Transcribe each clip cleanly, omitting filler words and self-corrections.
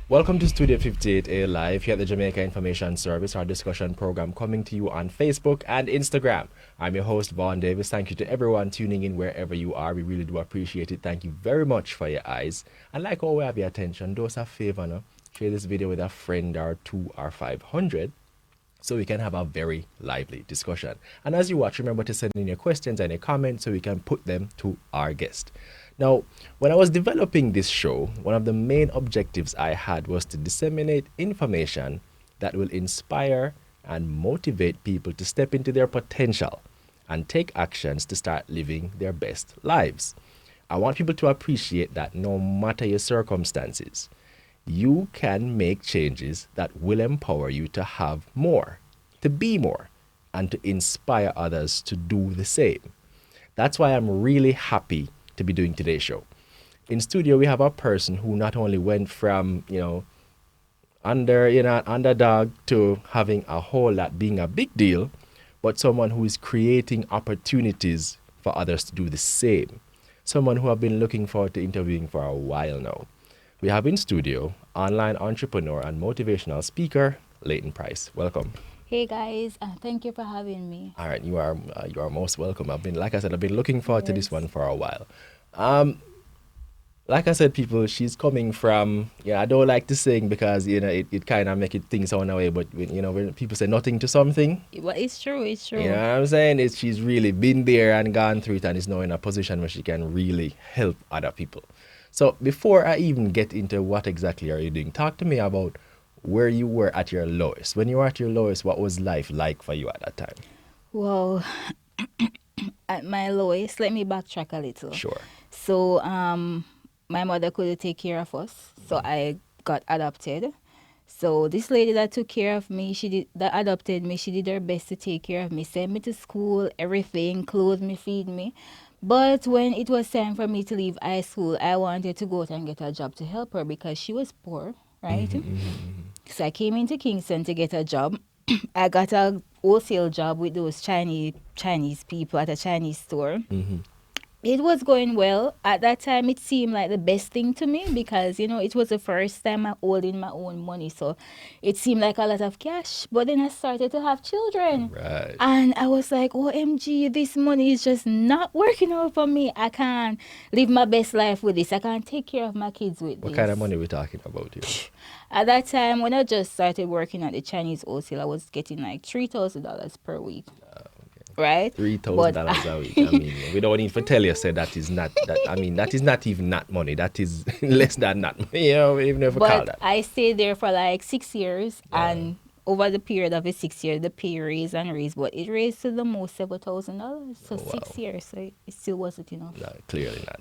Welcome to Studio 58A Live here at the Jamaica Information Service, our discussion program coming to you on Facebook and Instagram. I'm your host, Vaughn Davis. Thank you to everyone tuning in wherever you are. We really do appreciate it. Thank you very much for your eyes. And like always, have your attention. Do us a favor, no? Share this video with a friend or two or 500 so we can have a very lively discussion. And as you watch, remember to send in your questions and your comments so we can put them to our guest. Now, when I was developing this show, one of the main objectives I had was to disseminate information that will inspire and motivate people to step into their potential and take actions to start living their best lives. I want people to appreciate that no matter your circumstances, you can make changes that will empower you to have more, to be more, and to inspire others to do the same. That's why I'm really happy to be doing today's show. In studio, we have a person who not only went from, underdog to having a whole lot being a big deal, but someone who is creating opportunities for others to do the same. Someone who I've been looking forward to interviewing for a while now. We have in studio online entrepreneur and motivational speaker, Layten Pryce. Welcome. Hey guys, thank you for having me. All right, you are most welcome. I've been looking forward to this one for a while. Like I said, people, she's coming from, I don't like to sing because, it kind of make it things sound away, but, when people say nothing to something. Well, it's true. You know what I'm saying? She's really been there and gone through it and is now in a position where she can really help other people. So before I even get into what exactly are you doing, talk to me about where you were at your lowest. When you were at your lowest, what was life like for you at that time? Well, at my lowest, let me backtrack a little. Sure. So, my mother couldn't take care of us, so I got adopted. So this lady that took care of me, that adopted me, she did her best to take care of me, send me to school, everything, clothe me, feed me. But when it was time for me to leave high school, I wanted to go out and get a job to help her because she was poor, right? So I came into Kingston to get a job. I got a wholesale job with those Chinese people at a Chinese store. It was going well. At that time, it seemed like the best thing to me because, it was the first time I holding my own money. So it seemed like a lot of cash. But then I started to have children. Right. And I was like, OMG, this money is just not working out for me. I can't live my best life with this. I can't take care of my kids with this. What kind of money are we talking about here? At that time, when I just started working at the Chinese wholesale, I was getting like $3,000 per week. Right? $3,000 a week. I mean, we don't need to tell you, say that is not that. I mean, that is not even that money. That is less than that. Even if we call that. I stayed there for like 6 years, and over the period of the 6 years, the pay raised and raised, but it raised to the most $7,000. So 6 years, so it still wasn't enough. No, clearly not.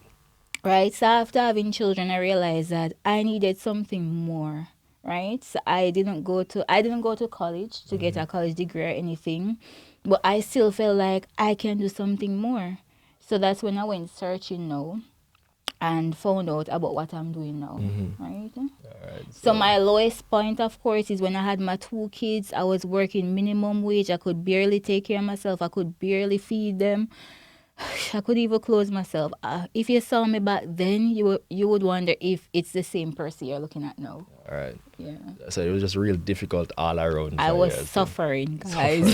Right. So after having children, I realized that I needed something more. Right. So I didn't go to college to get a college degree or anything. But I still felt like I can do something more. So that's when I went searching now and found out about what I'm doing now. Right? All right. So my lowest point, of course, is when I had my 2 kids. I was working minimum wage. I could barely take care of myself. I could barely feed them. I could even clothe myself. If you saw me back then, you would wonder if it's the same person you're looking at now. All right. Yeah. So it was just real difficult all around. I was suffering, guys.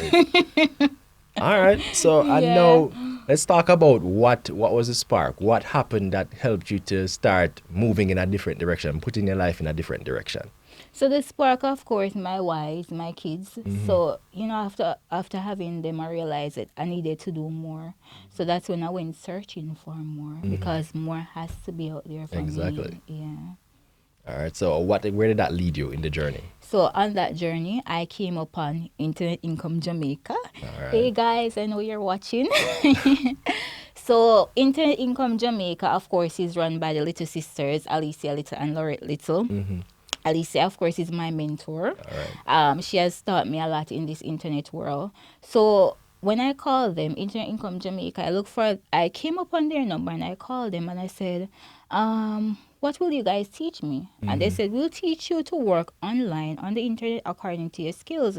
All right. So I know. Let's talk about what was the spark. What happened that helped you to start moving in a different direction, putting your life in a different direction? So the spark, of course, my wives, my kids. So, after having them, I realized that I needed to do more. So that's when I went searching for more because more has to be out there for me. Exactly. Yeah. All right. So where did that lead you in the journey? So on that journey, I came upon Internet Income Jamaica. All right. Hey guys, I know you're watching. So Internet Income Jamaica, of course, is run by the little sisters, Alicia Little and Lorette Little. Alicia, of course, is my mentor. All right. She has taught me a lot in this internet world. So when I called them, Internet Income Jamaica, I came upon their number and I called them and I said, what will you guys teach me? And they said, we'll teach you to work online on the internet according to your skills.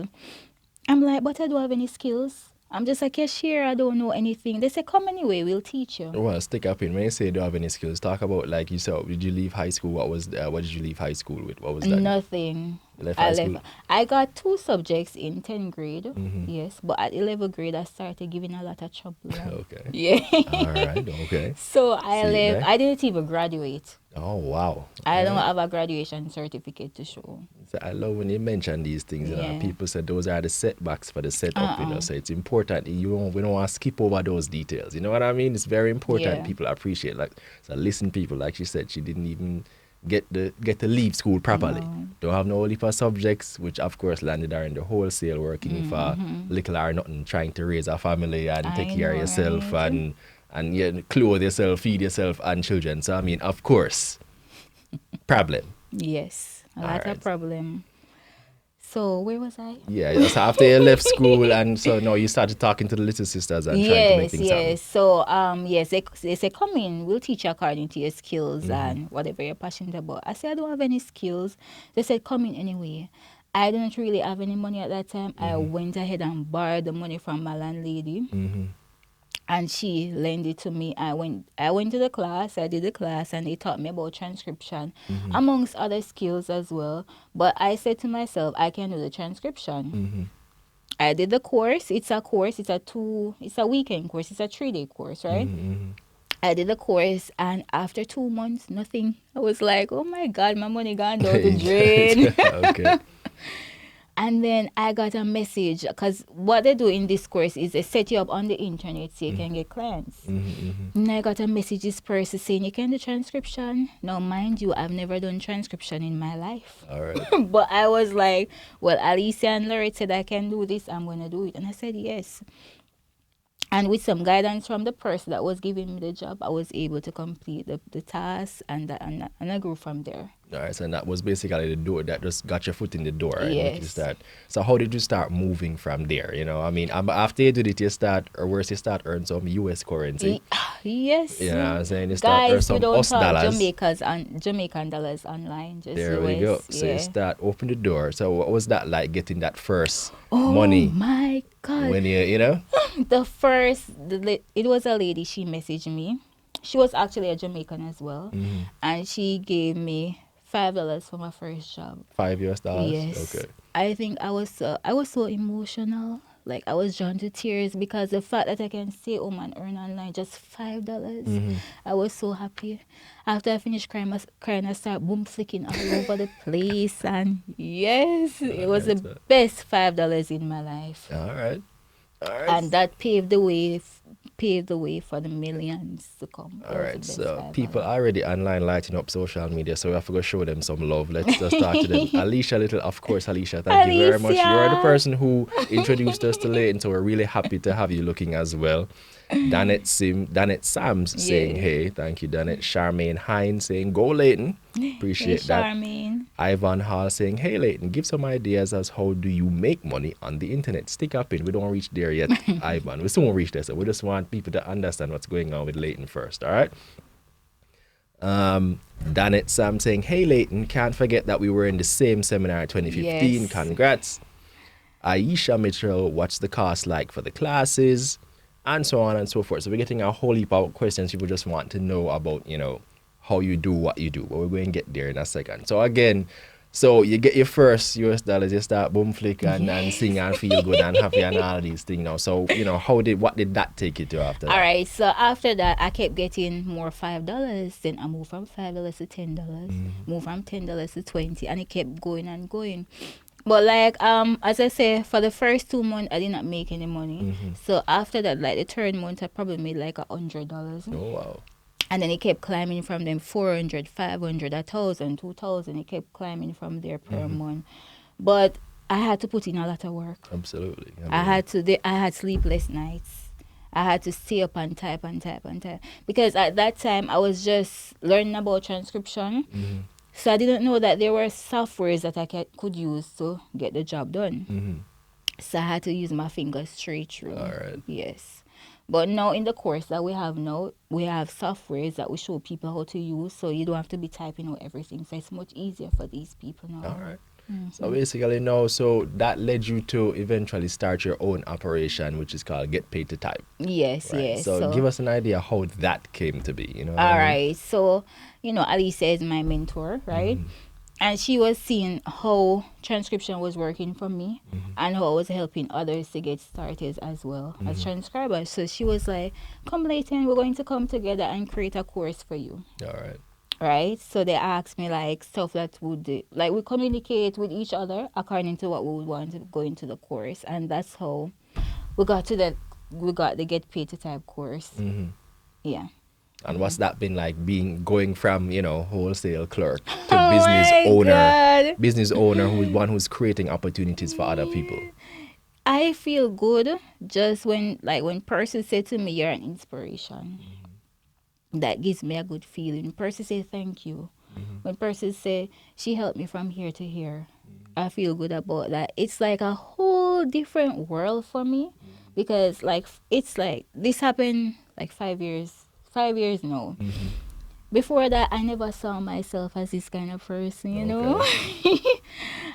I'm like, but I don't have any skills. I'm just a cashier. I don't know anything. They say, come anyway, we'll teach you. Well, stick up in. When you say you don't have any skills, talk about like you said. Did you leave high school? What did you leave high school with? What was that? Nothing. You left I high left. school. I got 2 subjects in 10th grade. Mm-hmm. Yes, but at 11th grade, I started giving a lot of trouble. Okay. Yeah. All right. Okay. So I See it left. there. I didn't even graduate. Oh wow. I All don't right. have a graduation certificate to show. So I love when you mention these things. You know, Yeah. people say those are the setbacks for the setup. You know, so it's important. We don't want to skip over those details. You know what I mean? It's very important. Yeah. People appreciate. Like, so listen, people. Like she said, she didn't even get to leave school properly. No. Don't have no heap of subjects, which of course landed her in the wholesale, working for little or nothing, trying to raise a family and take I care of know, yourself right? and yeah, clothe yourself, feed yourself and children. So I mean, of course, problem. Yes, a All lot right. of problem. So where was I? Yeah, so after you left school, and so no, you started talking to the little sisters and trying to make Yes, things happen. yes. So yes, they say come in. We'll teach you according to your skills Mm-hmm. and whatever you're passionate about. I said I don't have any skills. They said come in anyway. I didn't really have any money at that time. I went ahead and borrowed the money from my landlady, Mm-hmm. and she lent it to me. I went to the class. I did the class, and they taught me about transcription, Mm-hmm. amongst other skills as well. But I said to myself, I can do the transcription. Mm-hmm. I did the course. It's a course. It's a weekend course. It's a 3-day course, right? Mm-hmm. I did the course, and after 2 months, nothing. I was like, oh my God, my money gone down the drain. Okay. And then I got a message, because what they do in this course is they set you up on the internet so you can get clients. Mm-hmm. And I got a message, this person saying, you can do transcription. Now, mind you, I've never done transcription in my life. All right. But I was like, well, Alicia and Lorette said I can do this. I'm going to do it. And I said, yes. And with some guidance from the person that was giving me the job, I was able to complete the task, and I grew from there. All right, so that was basically the door that just got your foot in the door and make you Yes. start. So how did you start moving from there? You know, I mean, after you did it, you start, or worse, you start earn some US currency. Yes. You know what I'm saying? You start earn Guys, we some don't US talk dollars. Jamaican dollars online. Just There US. we go. So Yeah. you start open the door. So what was that like, getting that first Oh money my God. when you know? It was a lady, she messaged me. She was actually a Jamaican as well. Mm-hmm. And she gave me $5 for my first job. $5 US? Yes. Okay. I think I was so emotional. Like I was drawn to tears because the fact that I can stay home and earn online just $5. Mm-hmm. I was so happy. After I finished crying, I started boom flicking all over the place, and yes, it was Alright, the best $5 in my life. All right. All right. And that paved the way for the millions to come. It All was right, the best so $5. people already online lighting up social media, so we have to go show them some love. Let's just talk to them. Alicia Little, of course, Alicia, thank you very much. You're the Alicia. person who introduced us to Layten, so we're really happy to have you looking as well. Danette Sams saying, Yeah. hey, thank you, Danette. Charmaine Hines saying, go Layton. Appreciate Hey, that. Charmaine. Ivan Hall saying, hey Layton, give some ideas as how do you make money on the internet. Stick up in. We don't reach there yet, Ivan. We still won't reach there, so we just want people to understand what's going on with Layton first, all right? Danette Sam saying, hey Layton, can't forget that we were in the same seminar 2015. Yes. Congrats. Aisha Mitchell, what's the cost like for the classes? And so on and so forth. So we're getting a whole heap of questions people just want to know about, you know, how you do what you do. But we're going to get there in a second. So again, so you get your first US dollars, you start boom flick and sing and feel good and happy and all these things now. So, you know, what did that take you to after that? All right, so after that, I kept getting more $5. Then I moved from $5 to $10, moved from $10 to 20, and it kept going and going. But like as I say, for the first 2 months, I did not make any money. So after that, like the third month, I probably made like $100. Oh, wow. And then it kept climbing from them 400, 500, 1,000, 2,000. It kept climbing from there per month. But I had to put in a lot of work. Absolutely. I had sleepless nights. I had to stay up and type and type and type. Because at that time, I was just learning about transcription. So I didn't know that there were softwares that I could use to get the job done. So I had to use my fingers straight through. All right. Yes. But now in the course that we have now, we have softwares that we show people how to use, so you don't have to be typing out everything. So it's much easier for these people now. All right. So basically, no. So that led you to eventually start your own operation, which is called Get Paid to Type. Yes, Right. yes. So So, give us an idea how that came to be. You know what I all mean? right. So, Alicia is my mentor, right? And she was seeing how transcription was working for me and how I was helping others to get started as well as transcribers. So she was like, come Layten, we're going to come together and create a course for you. All right. Right? So they asked me like stuff that would like we communicate with each other according to what we would want to go into the course. And that's how we got to that we got the Get Paid to Type course. Yeah. And what's that been like going from, wholesale clerk to Oh my God. business owner who is one who's creating opportunities for other people? I feel good just when person say to me you're an inspiration. That gives me a good feeling. Person say thank you. When person say she helped me from here to here, I feel good about that. It's like a whole different world for me because like it's like this happened like 5 years. 5 years now. Before that, I never saw myself as this kind of person, you know.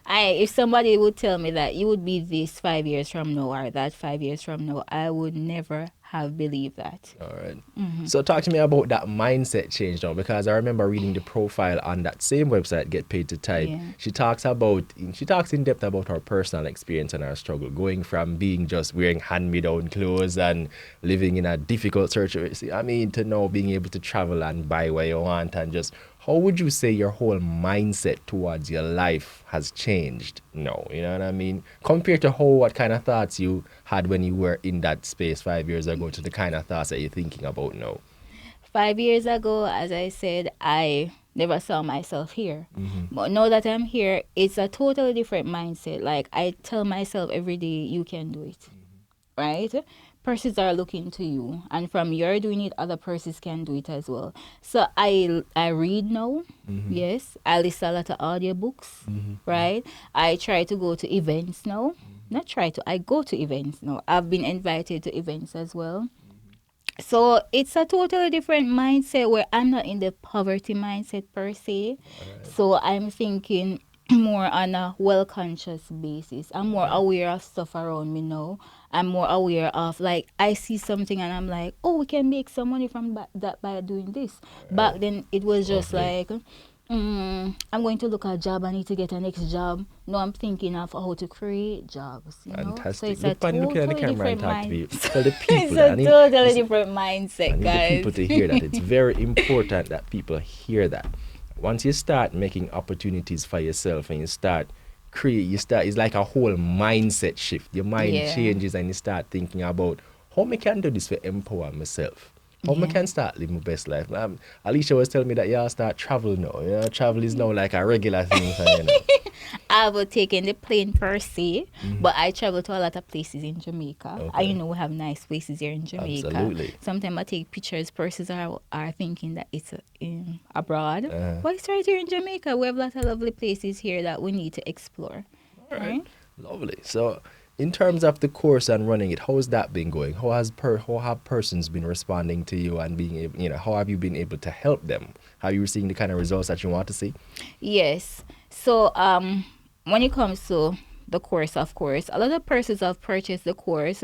If somebody would tell me that you would be this 5 years from now or that 5 years from now, I would never have believed that. All right. So talk to me about that mindset change now, because I remember reading the profile on that same website, Get Paid to Type. Yeah. She talks in depth about her personal experience and her struggle, going from being just wearing hand-me-down clothes and living in a difficult situation. I mean, to now being able to travel and buy what you want, and just how would you say your whole mindset towards your life has changed now? You know what I mean? Compared to what kind of thoughts you had when you were in that space 5 years ago to the kind of thoughts that you're thinking about now. 5 years ago, as I said, I never saw myself here. But now that I'm here, it's a totally different mindset. Like I tell myself every day, you can do it. Right? Persons are looking to you, and from your doing it, other persons can do it as well. So I read now. Yes, I listen a lot of audiobooks. Right? I try to go to events now. Not try to. I go to events now. I've been invited to events as well. So it's a totally different mindset where I'm not in the poverty mindset per se. So I'm thinking more on a well conscious basis. I'm more aware of stuff around me now. I'm more aware of like I see something and I'm like, oh, we can make some money from that by doing this. Back then it was just like I'm going to look at a job. I need to get a next job. No, I'm thinking of how to create jobs. You know, so Fantastic. it's a Look at the totally camera and different talk to me. mindset. Tell the people It's that. a totally different mindset, I need the guys. people to hear that. It's very important that people hear that. Once you start making opportunities for yourself and you start it's like a whole mindset shift. Your mind changes and you start thinking about how I can do this to empower myself. How I can start living my best life. Alicia was telling me that y'all start travel now. You know, travel is now like a regular thing for you know. I've taken the plane per se, but I travel to a lot of places in Jamaica. Okay. We have nice places here in Jamaica. Absolutely. Sometimes I take pictures. Persons are thinking that it's abroad, but it's right here in Jamaica. We have a lot of lovely places here that we need to explore. All right. Lovely. So, in terms of the course and running it, how has that been going? How have persons been responding to you and being able, how have you been able to help them? Have you seen the kind of results that you want to see? Yes. So, when it comes to the course, of course, a lot of persons have purchased the course.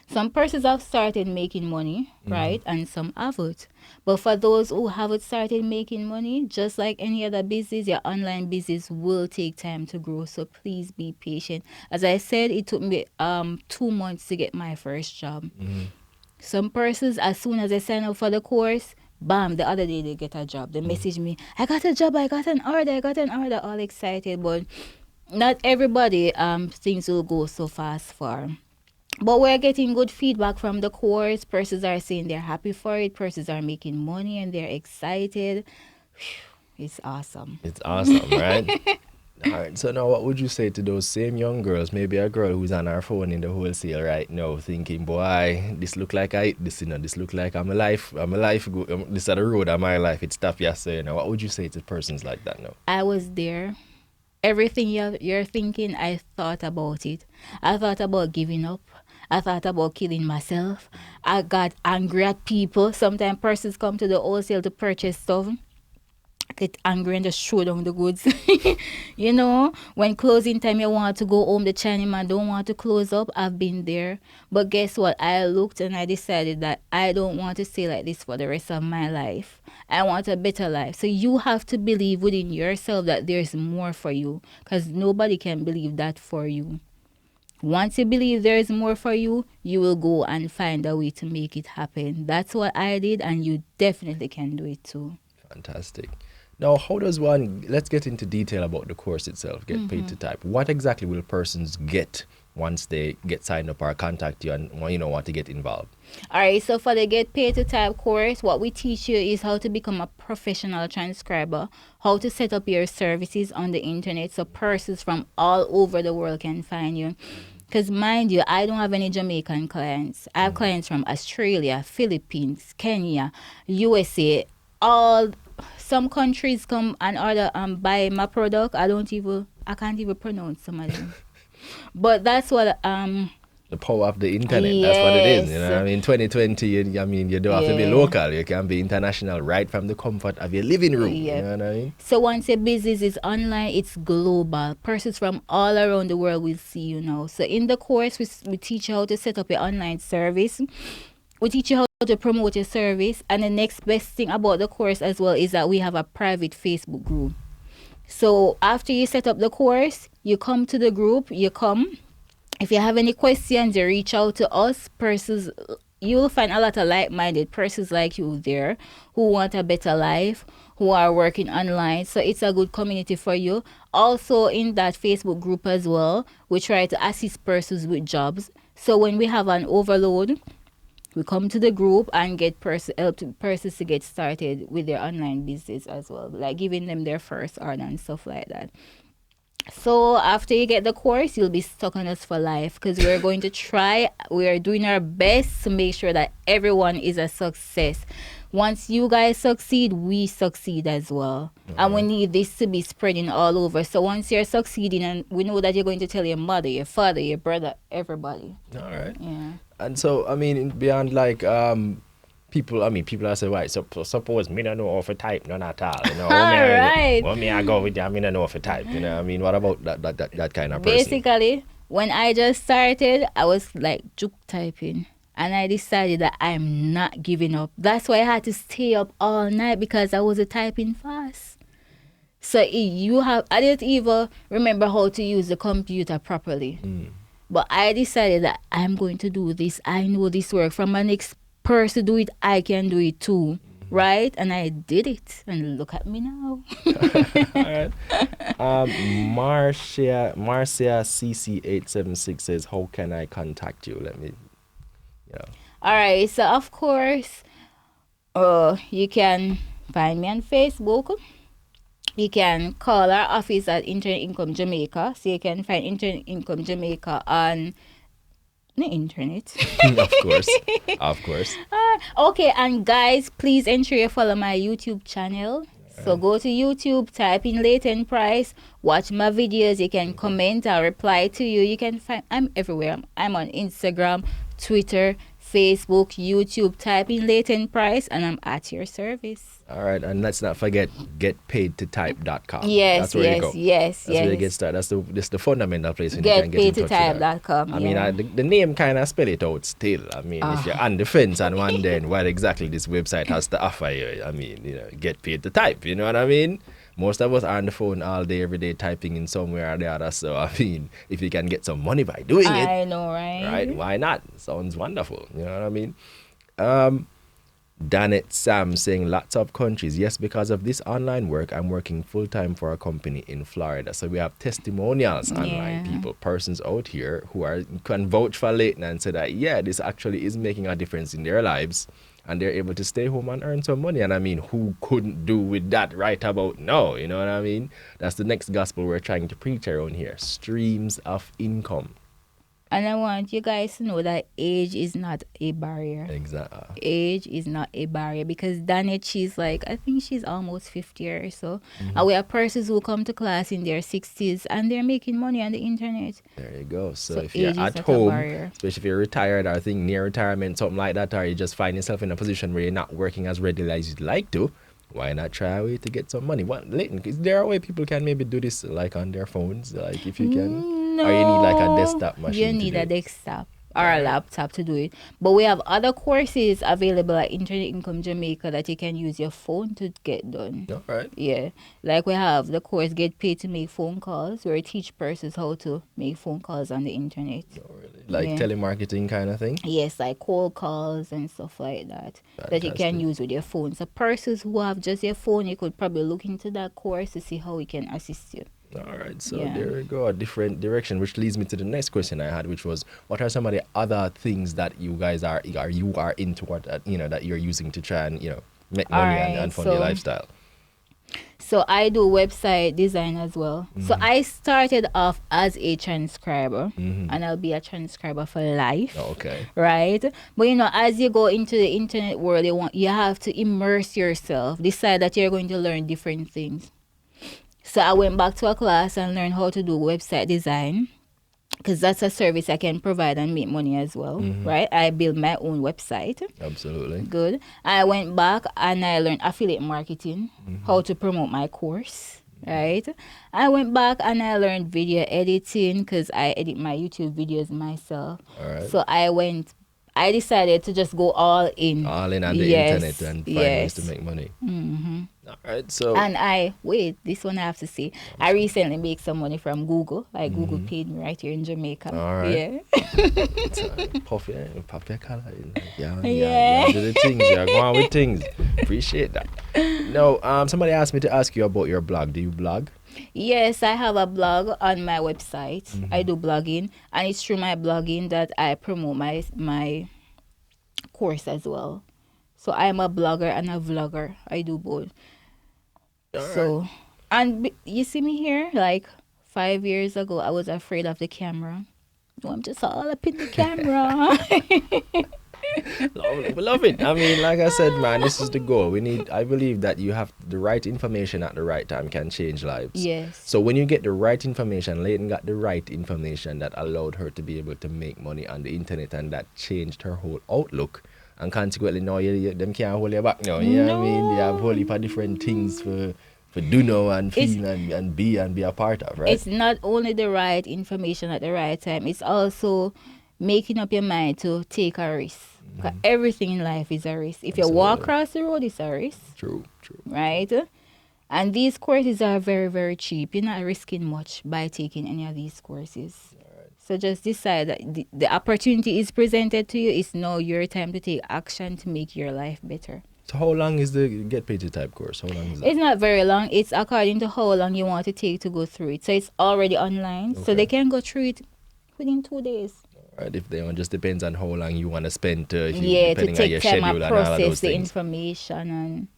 Some persons have started making money, right? And some haven't. But for those who haven't started making money, just like any other business, your online business will take time to grow. So please be patient. As I said, it took me 2 months to get my first job. Some persons, as soon as they sign up for the course, bam, the other day they get a job. They message me, I got a job, I got an order, all excited. But not everybody things will go so fast for. But we're getting good feedback from the course. Persons are saying they're happy for it. Persons are making money and they're excited. It's awesome. It's awesome, right? All right. So now, what would you say to those same young girls? Maybe a girl who's on her phone in the wholesale right now, thinking, "Boy, this look like this look like I'm alive. This is the road of my life. It's tough, yes." So, what would you say to persons like that now? I was there. Everything you're thinking, I thought about it. I thought about giving up. I thought about killing myself. I got angry at people. Sometimes persons come to the wholesale to purchase stuff. get angry and just throw down the goods. When closing time, you want to go home, the Chinese man don't want to close up. I've been there. But guess what? I looked and I decided that I don't want to stay like this for the rest of my life. I want a better life. So you have to believe within yourself that there's more for you, because nobody can believe that for you. Once you believe there is more for you, you will go and find a way to make it happen. That's what I did, and you definitely can do it too. Fantastic. Now, how does one, let's get into detail about the course itself, get paid to type. What exactly will persons get once they get signed up or contact you and want to get involved? All right, so for the Get Paid to Type course, what we teach you is how to become a professional transcriber, how to set up your services on the internet so persons from all over the world can find you. Because mind you, I don't have any Jamaican clients. I have clients from Australia, Philippines, Kenya, USA, some countries come and order buy my product. I can't even pronounce some of them. But that's what The power of the internet, that's what it is. Yes. I mean, 2020, you don't have to be Yeah. local. You can be international right from the comfort of your living room. Yep. You know what I mean? So once your business is online, it's global. Persons from all around the world will see you now. So in the course, we teach you how to set up your online service. We teach you how to promote your service. And the next best thing about the course as well is that we have a private Facebook group. So after you set up the course, you come to the group, if you have any questions, you reach out to us. Persons, you will find a lot of like-minded persons like you there who want a better life, who are working online. So it's a good community for you. Also in that Facebook group as well, we try to assist persons with jobs. So when we have an overload, we come to the group and help persons to get started with their online business as well, like giving them their first order and stuff like that. So after you get the course, you'll be stuck on us for life, because we are doing our best to make sure that everyone is a success. Once you guys succeed, we succeed as well. And we need this to be spreading all over. So once you're succeeding, and we know that you're going to tell your mother, your father, your brother, everybody. All right. Yeah. And so, I mean, beyond like people are saying, right, so suppose me don't know how to type, none at all. All right. Well, me I go with them, me don't know how to type. I mean, what about that kind of person? Basically, when I just started, I was like juke typing. And I decided that I'm not giving up. That's why I had to stay up all night, because I was typing fast. So I didn't even remember how to use the computer properly. But I decided that I'm going to do this. I know this work. From my next person to do it, I can do it too. Right? And I did it. And look at me now. All right. Marcia CC876 says, how can I contact you? Let me, All right. So, of course, you can find me on Facebook. You can call our office at Internet Income Jamaica. So you can find Internet Income Jamaica on the internet. Of course. Okay, and guys, please ensure you follow my YouTube channel. So go to YouTube, type in Layten Pryce, watch my videos. You can comment, I'll reply to you. You can find, I'm everywhere. I'm on Instagram, Twitter, Facebook, YouTube. Type in Layten Pryce and I'm at your service. All right, and let's not forget getpaidtotype.com. Yes, that's where you go. Yes. That's where you get started. That's the fundamental place when you can get in touch with her. Getpaidtotype.com. I mean, the name kind of spell it out still. I mean, if you're on the fence and wondering what exactly this website has to offer you, I mean, get paid to type. You know what I mean? Most of us are on the phone all day, every day, typing in somewhere or the other. So, I mean, if you can get some money by doing it, I know, right? Right? Why not? Sounds wonderful. You know what I mean? Danet Sam saying lots of countries. Yes, because of this online work, I'm working full time for a company in Florida. So we have testimonials online, people, persons out here who can vouch for Layten and say that, yeah, this actually is making a difference in their lives. And they're able to stay home and earn some money. And I mean, who couldn't do with that right about now? You know what I mean? That's the next gospel we're trying to preach around here. Streams of income. And I want you guys to know that age is not a barrier. Exactly. Age is not a barrier, because Danet, I think she's almost 50 or so. And we have persons who come to class in their 60s and they're making money on the internet. There you go. So if age you're is at not a home, barrier. especially if you're retired or near retirement, something like that, or you just find yourself in a position where you're not working as readily as you'd like to, why not try a way to get some money? What, Layten, is there a way people can maybe do this like on their phones, like if you can? No, Or you need like a desktop machine you to need do a it? desktop or a Alright. laptop to do it. But we have other courses available at Internet Income Jamaica that you can use your phone to get done. All right. Yeah, like we have the course Get Paid to Make Phone Calls, where we teach persons how to make phone calls on the internet. Oh, really? Like Yeah. telemarketing kind of thing? Yes, like cold calls and stuff like that that you can Fantastic. use with your phone. So persons who have just your phone, you could probably look into that course to see how we can assist you. All right, so Yeah. there we go, a different direction, which leads me to the next question I had, which was, what are some of the other things that you guys are into, what that you're using to try and make money and Alright, fund your so- lifestyle? So I do website design as well. So I started off as a transcriber, and I'll be a transcriber for life. Oh, okay. Right, but as you go into the internet world, you have to immerse yourself, decide that you're going to learn different things. So I went back to a class and learned how to do website design, because that's a service I can provide and make money as well. Right, I build my own website. Absolutely. Good. I went back and I learned affiliate marketing, how to promote my course. Right. I went back and I learned video editing, because I edit my YouTube videos myself. All right. So I decided to just go all in. All in on the Yes, internet and find ways to yes. make money. All right, so And this one I have to say, I recently make some money from Google. Like Google paid me right here in Jamaica. All right. Yeah. puff your collar. Yeah, Yeah. do the things. Yeah, go on with things. Appreciate that. No, somebody asked me to ask you about your blog. Do you blog? Yes, I have a blog on my website. I do blogging, and it's through my blogging that I promote my course as well. So I'm a blogger and a vlogger. I do both. So, and you see me here, like 5 years ago, I was afraid of the camera. No, I'm just all up in the camera. We love it. I mean, like I said, man, this is the goal. I believe that you have the right information at the right time can change lives. Yes. So when you get the right information, Layten got the right information that allowed her to be able to make money on the internet, and that changed her whole outlook. And consequently, now them can't hold you back now. You know what I mean? They have a whole heap of different things for do know and feel and be a part of, right? It's not only the right information at the right time, it's also making up your mind to take a risk. 'Cause everything in life is a risk. If you walk Absolutely. across the road, it's a risk, True. right? And these courses are very, very cheap. You're not risking much by taking any of these courses. So just decide that the opportunity is presented to you. It's now your time to take action to make your life better. So how long is the Get Paid to Type course? How long is that? It's not very long. It's according to how long you want to take to go through it. So it's already online. So Okay. they can go through it within 2 days. Right, if they want, just depends on how long you want to spend To depending on your take time schedule and and all of process those the things. information and.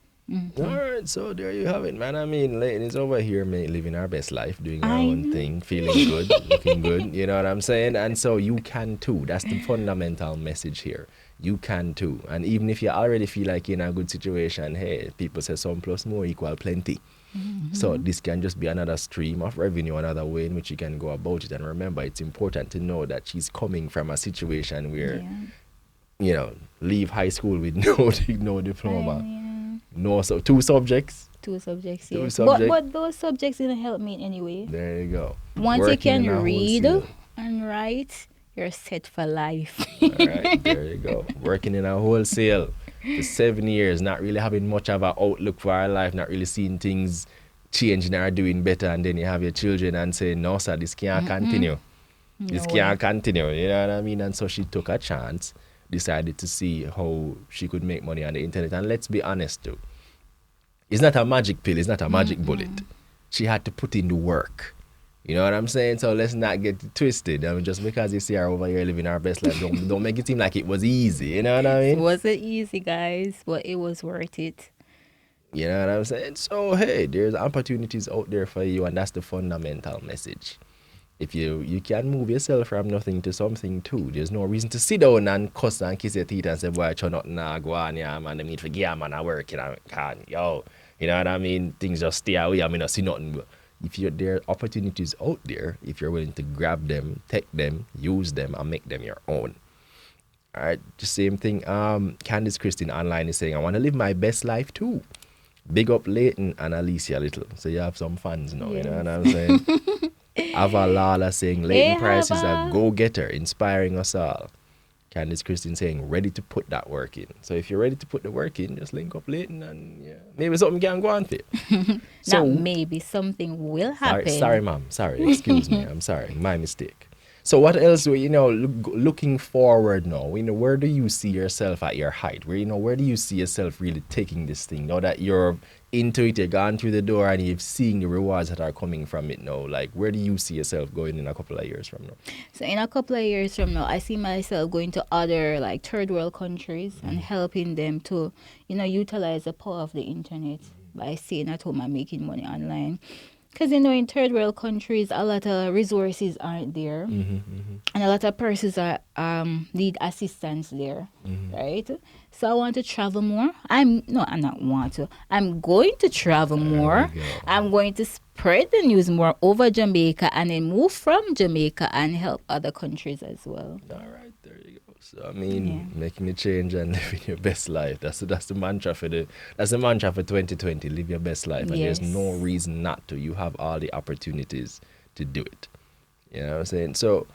All right, so there you have it, man. I mean, Layten is over here living our best life, doing our I own know. thing, feeling good, looking good. You know what I'm saying? And so you can too. That's the fundamental message here. You can too. And even if you already feel like you're in a good situation, hey, people say some plus more equal plenty. So this can just be another stream of revenue, another way in which you can go about it. And remember, it's important to know that she's coming from a situation where, leave high school with no diploma. No, so 2 subjects. 2 subjects, Two yeah. subjects. But those subjects didn't help me in any way. There you go. Once you Working in can a read wholesale. and write, you're set for life. All right, there you go. Working in a wholesale for 7 years, not really having much of an outlook for our life, not really seeing things changing or doing better, and then you have your children and say, no, sir, this can't continue. This No can't continue. You know what I mean? And so she took a chance, decided to see how she could make money on the internet. And let's be honest too. It's not a magic pill, it's not a magic bullet. She had to put in the work. You know what I'm saying? So let's not get it twisted. I mean, just because you see her over here living our best life, don't make it seem like it was easy. You know what I It mean? wasn't easy, guys, but it was worth it. You know what I'm saying? So, hey, there's opportunities out there for you, and that's the fundamental message. If you can move yourself from nothing to something too, there's no reason to sit down and cuss and kiss your teeth and say, boy, I try nothing, nah, go on, yeah, man, I need for gear, man, I work, you know, can't, yo. You know what I mean? Things just stay away, I mean, I see nothing. If there are opportunities out there, if you're willing to grab them, take them, use them, and make them your own. All right, the same thing. Candice Christine online is saying, I want to live my best life too. Big up Layten and Alicia Little. So you have some fans now, you know what I'm saying? Ava Lala saying Layten Pryce is a go-getter, inspiring us all. Candice Christine saying ready to put that work in. So if you're ready to put the work in, just link up Layten and maybe something can go on for you. So maybe something will happen. Sorry, ma'am. Sorry, excuse me. I'm sorry. My mistake. So what else, looking forward now, where do you see yourself at your height? Where do you see yourself really taking this thing? Now that you're into it, you've gone through the door and you've seen the rewards that are coming from it now, like where do you see yourself going in a couple of years from now? So in a couple of years from now, I see myself going to other like third world countries and helping them to, utilize the power of the internet by staying at home and making money online. Because, in third world countries, a lot of resources aren't there. And a lot of persons need assistance there, right? So I want to travel more. I'm going to travel more. I'm going to spread the news more over Jamaica and then move from Jamaica and help other countries as well. All right, there you go. So making a change and living your best life. That's the mantra for 2020. Live your best life, and there's no reason not to. You have all the opportunities to do it. You know what I'm saying? So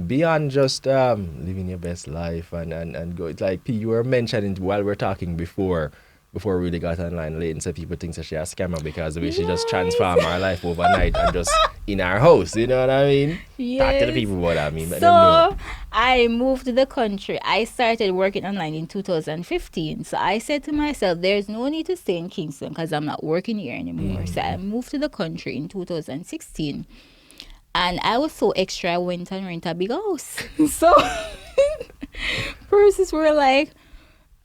beyond just living your best life and go, it's like P, you were mentioning while we're talking before we really got online, Layten said people think that she's a scammer because the way she just transformed our life overnight and just in our house, you know what I mean? Talk to the people what I mean. So I moved to the country. I started working online in 2015. So I said to myself, there's no need to stay in Kingston because I'm not working here anymore. So I moved to the country in 2016. And I was so extra, I went and rented a big house. So persons were like,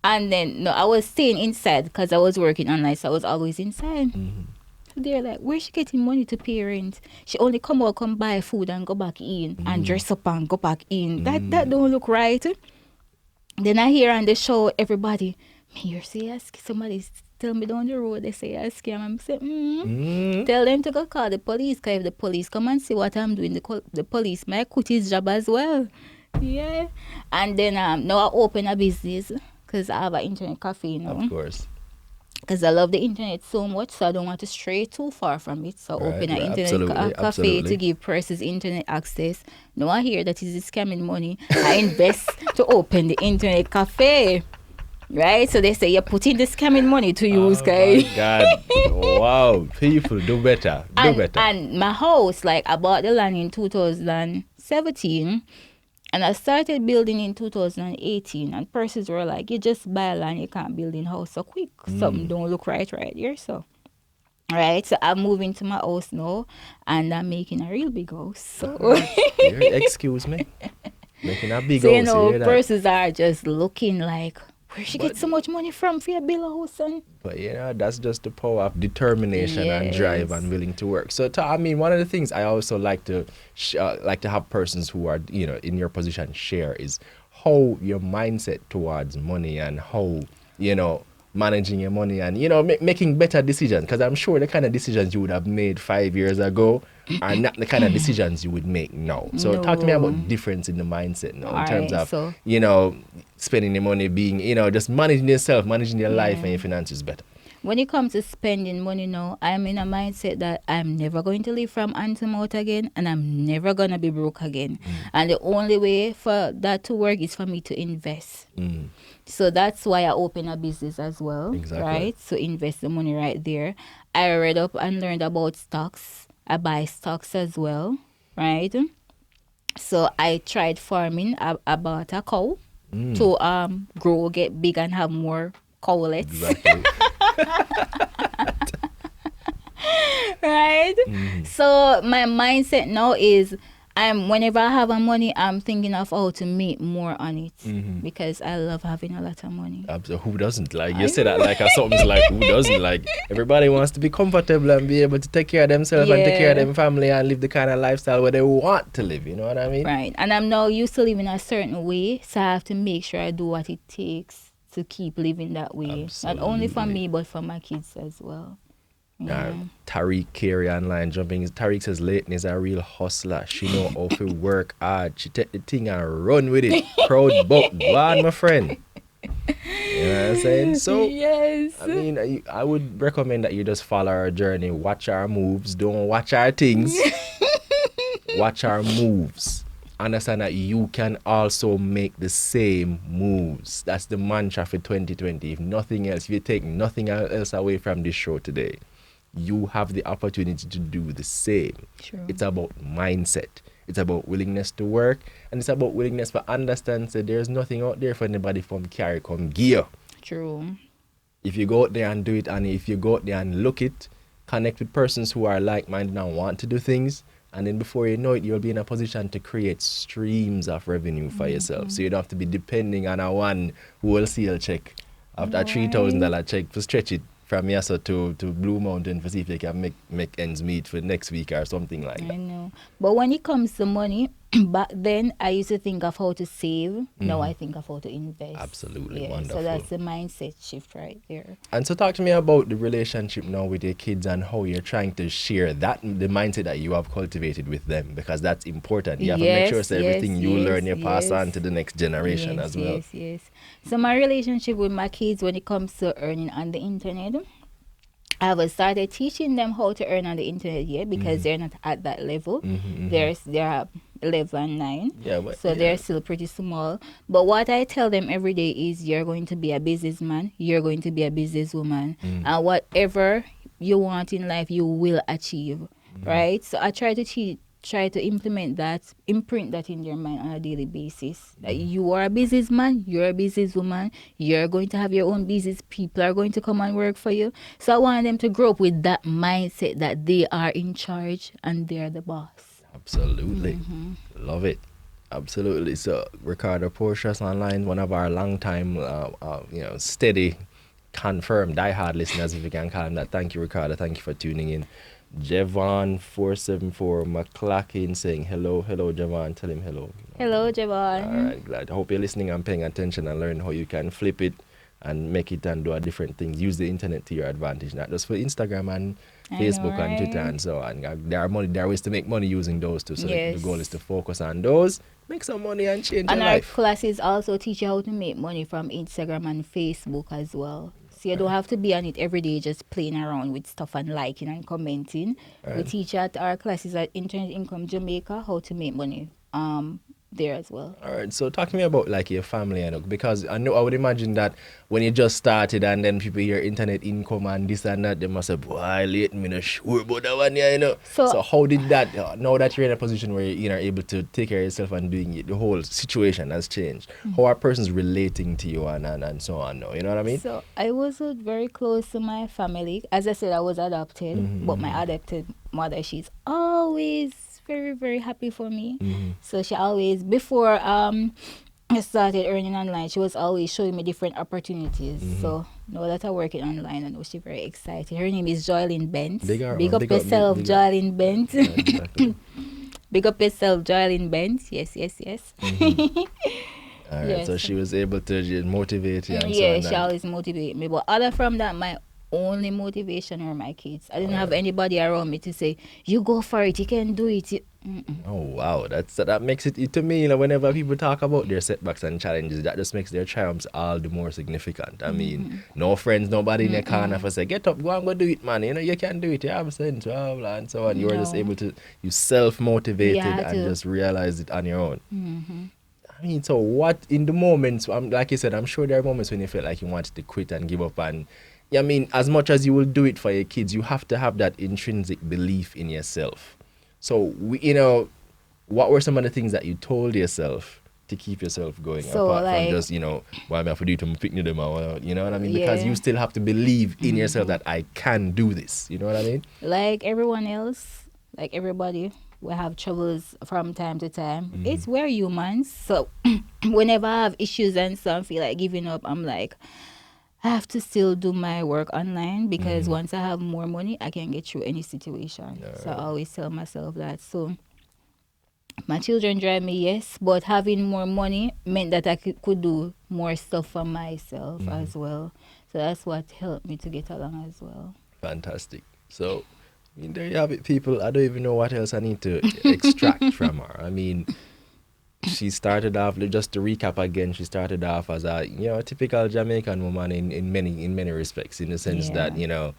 and then, I was staying inside because I was working online, so I was always inside. So they're like, where's she getting money to pay rent? She only come buy food and go back in and dress up and go back in. That don't look right. Then I hear on the show, everybody, you see, somebody tell me down the road, they say I scam. I'm saying, tell them to go call the police, because if the police come and see what I'm doing, the police might quit his job as well. Yeah. And then now I open a business. Because I have an internet cafe now. Of course. Because I love the internet so much, so I don't want to stray too far from it. So I open an internet cafe to give persons internet access. Now I hear that is scamming money. I invest to open the internet cafe. Right? So they say you're putting the scamming money to use, guys. Oh my God. Wow. People, do better. And my house, I bought the land in 2017. And I started building in 2018, and persons were like, you just buy land, you can't build in house so quick. Something don't look right here, so. Right, so I'm moving to my house now, and I'm making a real big house. So. Excuse me? Making a big house. So, persons are just looking like, where she get so much money from for your build a house? But that's just the power of determination and drive and willing to work. So one of the things I also like to have persons who are in your position share is how your mindset towards money and how managing your money and making better decisions, because I'm sure the kind of decisions you would have made 5 years ago are not the kind of decisions you would make now. So talk to me about the difference in the mindset now in terms of spending the money, being just managing yourself, managing your life and your finances better. When it comes to spending money now, I'm in a mindset that I'm never going to live from hand to mouth again, and I'm never going to be broke again. And the only way for that to work is for me to invest. So that's why I open a business as well, right? So invest the money right there. I read up and learned about stocks. I buy stocks as well, right? So I tried farming. I bought a cow to grow, get big, and have more cowlets. Exactly. Right? So my mindset now is whenever I have money, I'm thinking of how to make more on it because I love having a lot of money. Absolutely. Who doesn't? You say that like something's like, who doesn't? Everybody wants to be comfortable and be able to take care of themselves and take care of their family and live the kind of lifestyle where they want to live. You know what I mean? Right. And I'm now used to living a certain way, so I have to make sure I do what it takes to keep living that way. Absolutely. Not only for me, but for my kids as well. Tariq Carey online jumping. Tariq says Layten is a real hustler. She know how to work hard. She take the thing and run with it. Proud buck. Go on, my friend. You know what I'm saying? So, Yes. I mean, I would recommend that you just follow our journey, watch our moves, don't watch our things, watch our moves. Understand that you can also make the same moves. That's the mantra for 2020. If nothing else, if you take nothing else away from this show today, you have the opportunity to do the same. True. It's about mindset. It's about willingness to work, and it's about willingness to understand that there's nothing out there for anybody from carry come gear. True. If you go out there and do it, and if you go out there and look it, connect with persons who are like-minded and want to do things, and then before you know it, you'll be in a position to create streams of revenue for yourself. So you don't have to be depending on a one wholesale check after $3,000 check to stretch it from Yasa to Blue Mountain to see if you can make ends meet for next week or something like that. I know. But when it comes to money, back then I used to think of how to save. Now I think of how to invest. Absolutely, Yeah, wonderful. so that's the mindset shift right there. And so talk to me about the relationship now with your kids and how you're trying to share that, the mindset that you have cultivated with them, because that's important. You have to make sure that everything you learn, you pass on to the next generation as well. Yes. So my relationship with my kids when it comes to earning on the internet, I have started teaching them how to earn on the internet yet because they're not at that level. They're 11 and 9. So they're still pretty small. But what I tell them every day is you're going to be a businessman, you're going to be a businesswoman. And whatever you want in life, you will achieve. Right? So I try to implement that, imprint that in their mind on a daily basis. That you are a businessman, you're a businesswoman, you're going to have your own business, people are going to come and work for you. So I want them to grow up with that mindset that they are in charge and they're the boss. Absolutely. Love it. Absolutely. So Ricardo Portia's online, one of our long time steady, confirmed, diehard listeners, if you can call him that. Thank you, Ricardo. Thank you for tuning in. Javon474 McClacken saying hello. Hello, Javon. Tell him hello. Hello, Javon. All right, glad. I hope you're listening and paying attention and learn how you can flip it and make it and do a different things. Use the internet to your advantage, not just for Instagram and Facebook and Twitter and so on. There are ways to make money using those too. So the goal is to focus on those, make some money and change your life. And our classes also teach you how to make money from Instagram and Facebook as well. So you don't have to be on it every day just playing around with stuff and liking and commenting. We teach at our classes at Internet Income Jamaica how to make money there as well. All right, so talk to me about like your family, because I would imagine that when you just started and then people hear internet income and this and that, they must say, boy, Layten, me not sure about that one, So how did that, now that you're in a position where you're able to take care of yourself and doing it, the whole situation has changed. How are persons relating to you and so on now, you know what I mean? So I was very close to my family. As I said, I was adopted, but my adopted mother, she's always very, very happy for me. So she always, before I started earning online, she was always showing me different opportunities. So now that I'm working online, I know she's very excited. Her name is Joylyn Bent. Big up yourself, Joylyn Bent. Big up yourself, Joylyn Bent. Yes. All right, so she was able to motivate you and so yeah, on. she always motivate me. But other from that, my only motivation are my kids. I didn't have anybody around me to say, you go for it, you can do it. Oh wow, that makes it to me, whenever people talk about their setbacks and challenges, that just makes their triumphs all the more significant. I mean, no friends, nobody in your corner for say, get up, go and go do it, man. You can do it, you have sense, blah, blah, and so on. You were just able to, you self-motivated and just realize it on your own. I mean, so what in the moments, like you said, I'm sure there are moments when you felt like you wanted to quit and give up, and I mean, as much as you will do it for your kids, you have to have that intrinsic belief in yourself. So, what were some of the things that you told yourself to keep yourself going? So, apart from just, why am I for you to pick them out? You know what I mean? Because you still have to believe in yourself that I can do this. You know what I mean? Like everyone else, like everybody, we have troubles from time to time. We're humans. So, whenever I have issues and some feel like giving up, I'm like, I have to still do my work online because once I have more money, I can get through any situation. So I always tell myself that. So my children drive me, yes, but having more money meant that I could do more stuff for myself as well. So that's what helped me to get along as well. Fantastic. So, I mean, there you have it, people. I don't even know what else I need to extract from her. I mean, she started off, just to recap again, she started off as a, typical Jamaican woman in many respects, in the sense Yeah. that,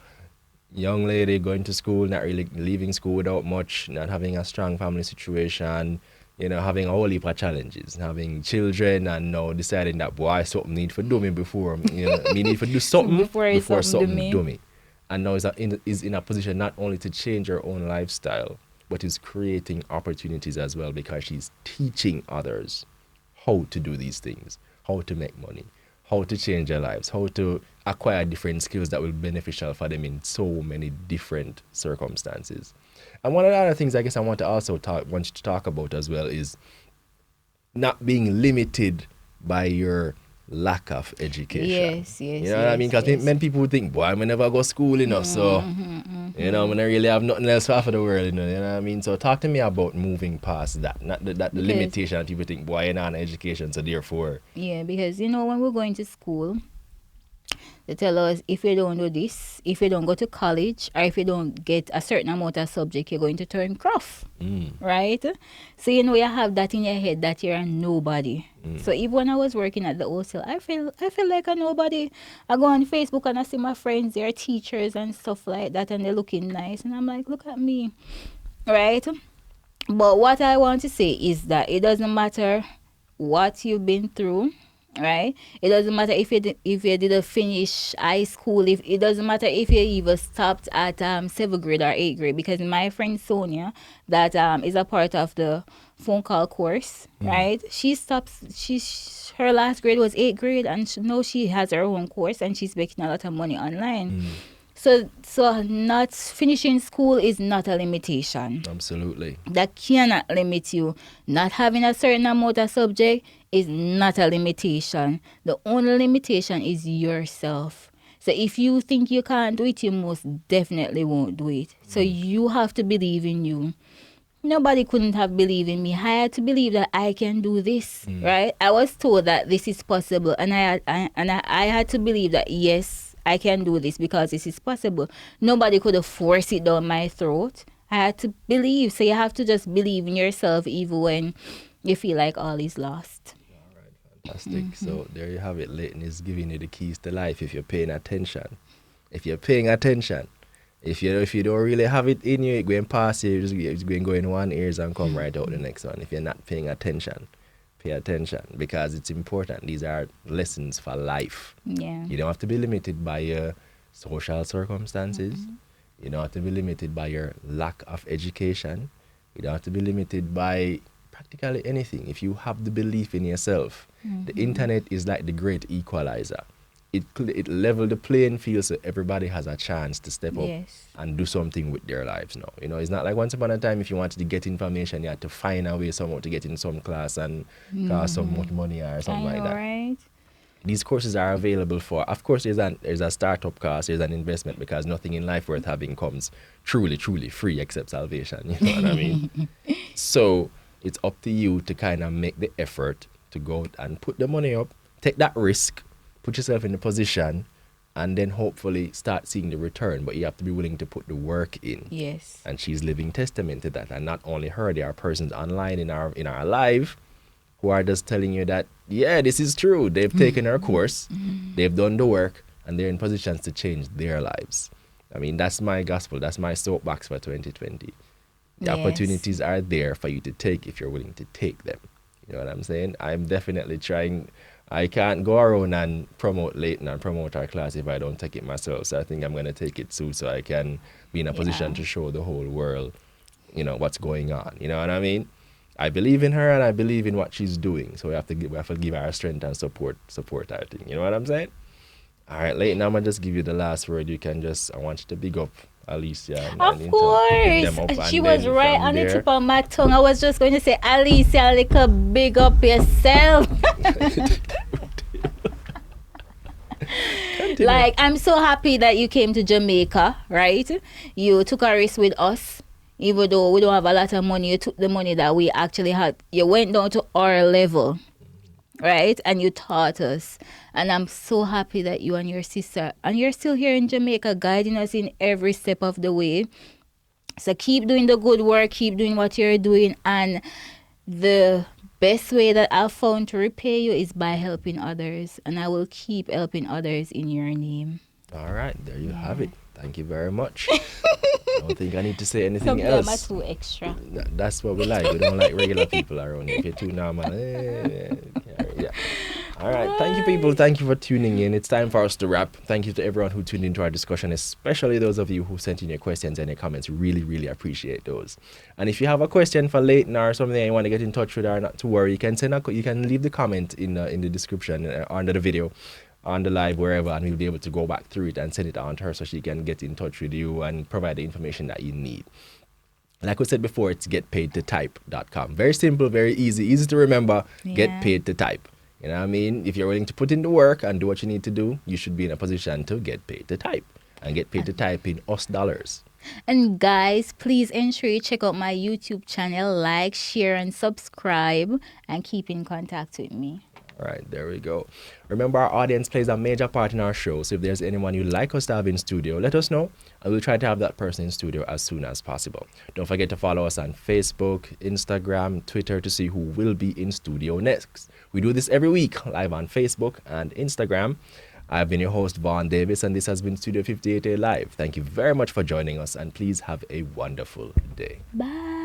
young lady going to school, not really leaving school without much, not having a strong family situation, having a whole heap of challenges, having children, and now deciding that, boy, something need to do me before, me need to do something Before something something do do me. me. And now is in a position not only to change her own lifestyle, but is creating opportunities as well, because she's teaching others how to do these things, how to make money, how to change their lives, how to acquire different skills that will be beneficial for them in so many different circumstances. And one of the other things I guess I want you to talk about as well is not being limited by your lack of education. Yes, yes, You know what I mean? yes, Because yes. many people would think, boy, I'm never go school enough, so I'm gonna really have nothing else for the world, you know what I mean? So talk to me about moving past that, not the Because- limitation that people think, boy, you're not an education, so therefore, Yeah, because when we're going to school, they tell us if you don't do this, if you don't go to college, or if you don't get a certain amount of subject, you're going to turn gruff, right? So you have that in your head that you're a nobody. So even when I was working at the hostel, I feel like a nobody. I go on Facebook and I see my friends, they're teachers and stuff like that, and they're looking nice, and I'm like, look at me, right? But what I want to say is that it doesn't matter what you've been through, right? It doesn't matter if you didn't finish high school. If it doesn't matter if you even stopped at 7th grade or 8th grade. Because my friend Sonia, that is a part of the phone call course, right? She stops. Her last grade was 8th grade, and now she has her own course, and she's making a lot of money online. So not finishing school is not a limitation. absolutely. That cannot limit you. Not having a certain amount of subject is not a limitation. The only limitation is yourself. So if you think you can't do it, you most definitely won't do it. So you have to believe in you. Nobody couldn't have believed in me. I had to believe that I can do this, right? I was told that this is possible, and I had to believe that yes, I can do this because this is possible. Nobody could have forced it down my throat. I had to believe. So you have to just believe in yourself even when you feel like all is lost. Fantastic. So there you have it. Layten is giving you the keys to life if you're paying attention. If you're paying attention. If you don't really have it in you, it going past you, it's going to go in one ears and come right out the next one. If you're not paying attention, pay attention, because it's important. These are lessons for life. Yeah. You don't have to be limited by your social circumstances. You don't have to be limited by your lack of education. You don't have to be limited by practically anything. If you have the belief in yourself, the internet is like the great equalizer. It leveled the playing field so everybody has a chance to step up Yes. and do something with their lives now. It's not like once upon a time if you wanted to get information, you had to find a way somehow to get in some class and cost some much money or something I like know, that. right? These courses are available for, of course, there's a startup cost, there's an investment, because nothing in life worth having comes truly free except salvation. You know what I mean? So it's up to you to kind of make the effort to go out and put the money up, take that risk, put yourself in the position, and then hopefully start seeing the return. But you have to be willing to put the work in. Yes. And she's living testament to that. And not only her, there are persons online in our life who are just telling you that, yeah, this is true. They've taken our course, they've done the work, and they're in positions to change their lives. I mean, that's my gospel. That's my soapbox for 2020. The Yes. opportunities are there for you to take if you're willing to take them. You know what I'm saying? I'm definitely trying. I can't go around and promote Layten and promote our class if I don't take it myself. So I think I'm going to take it soon so I can be in a position to show the whole world, what's going on. You know what I mean? I believe in her and I believe in what she's doing. So we have to give her strength and support her thing. You know what I'm saying? All right, Layten, I'm going to just give you the last word. I want you to big up Alicia. Of pick course. them up, She and was then right from on the there- tip of my tongue. I was just going to say, Alicia, little big up yourself. Like, I'm so happy that you came to Jamaica, right? You took a risk with us. Even though we don't have a lot of money, you took the money that we actually had. You went down to our level, right? And you taught us. And I'm so happy that you and your sister, and you're still here in Jamaica, guiding us in every step of the way. So keep doing the good work, keep doing what you're doing, and the best way that I've found to repay you is by helping others, and I will keep helping others in your name. All right, there you have Yeah. it. Thank you very much. I don't think I need to say anything Sometimes I'm else. too extra. That's what we like. We don't like regular people around here. If you're too normal, yeah. All right. Thank you, people. Thank you for tuning in. It's time for us to wrap. Thank you to everyone who tuned into our discussion, especially those of you who sent in your questions and your comments. Really, really appreciate those. And if you have a question for Layten or something that you want to get in touch with, or not to worry, you can you can leave the comment in the description under the video, on the live, wherever, and we'll be able to go back through it and send it on to her so she can get in touch with you and provide the information that you need. Like we said before, it's getpaidtotype.com. Very simple, very easy to remember. Yeah. Get paid to type. You know what I mean? If you're willing to put in the work and do what you need to do, you should be in a position to get paid to type. And get paid to type in US dollars. And guys, please ensure you check out my YouTube channel, like, share, and subscribe, and keep in contact with me. All right, there we go. Remember, our audience plays a major part in our show, so if there's anyone you'd like us to have in studio, let us know, and we'll try to have that person in studio as soon as possible. Don't forget to follow us on Facebook, Instagram, Twitter to see who will be in studio next. We do this every week, live on Facebook and Instagram. I've been your host, Vaughn Davis, and this has been Studio 58A Live. Thank you very much for joining us, and please have a wonderful day. Bye.